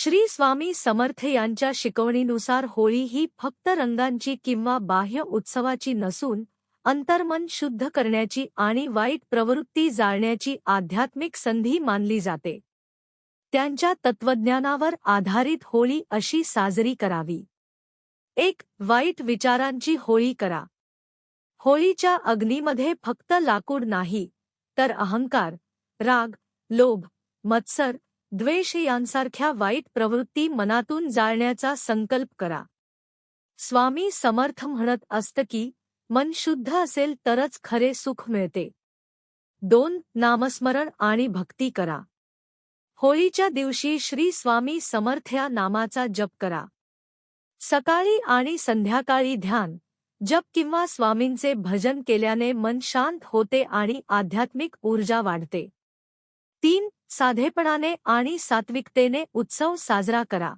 श्री स्वामी समर्थ यांच्या शिकवणीनुसार होळी ही फक्त रंगांची किंवा बाह्य उत्सवाची नसून अंतर्मन शुद्ध करण्याची आणि वाईट प्रवृत्ती जाळण्याची आध्यात्मिक संधी मानली जाते. त्यांच्या तत्वज्ञानावर आधारित होळी अशी साजरी करावी. 1. वाईट विचारांची होळी करा. होळीच्या अग्नीमध्ये फक्त लाकूड नाही, तर अहंकार, राग, लोभ, मत्सर, द्वेष यांसारख्या वाईट प्रवृत्ती मनातून जाळण्याचा संकल्प करा. स्वामी समर्थ म्हणत असत की मन शुद्ध असेल तरच खरे सुख मिळते. 2. नामस्मरण आणि भक्ती करा. होळीच्या दिवशी श्री स्वामी समर्थ या नामाचा जप करा. सकाळी आणि संध्याकाळी ध्यान, जप किंवा स्वामींचे भजन केल्याने मन शांत होते आणि आध्यात्मिक ऊर्जा वाढते. 3. साधेपणाने आणि सात्विकतेने उत्सव साजरा करा.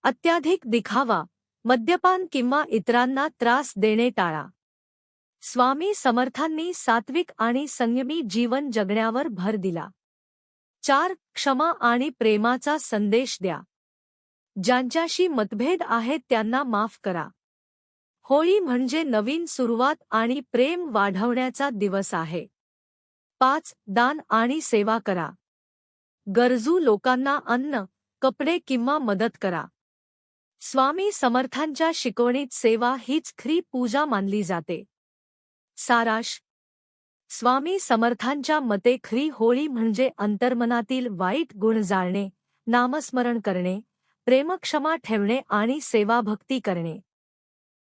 अत्याधिक दिखावा, मद्यपान किंवा इतरांना त्रास देणे टाळा. स्वामी समर्थांनी सात्विक आणि संयमी जीवन जगण्यावर भर दिला. 4. क्षमा आणि प्रेमाचा संदेश द्या. ज्यांच्याशी मतभेद आहेत त्यांना माफ करा. होळी म्हणजे नवीन सुरुवात आणि प्रेम वाढवण्याचा दिवस आहे. 5. दान आणि सेवा करा. गरजू लोकांना अन्न, कपडे किंवा मदत करा. स्वामी समर्थांच्या शिकवणीत सेवा हीच खरी पूजा मानली जाते. सारांश: स्वामी समर्थांच्या मते खरी होळी म्हणजे अंतर्मनातील वाईट गुण जाळणे, नामस्मरण करणे, प्रेमक्षमा ठेवणे आणि सेवाभक्ती करणे.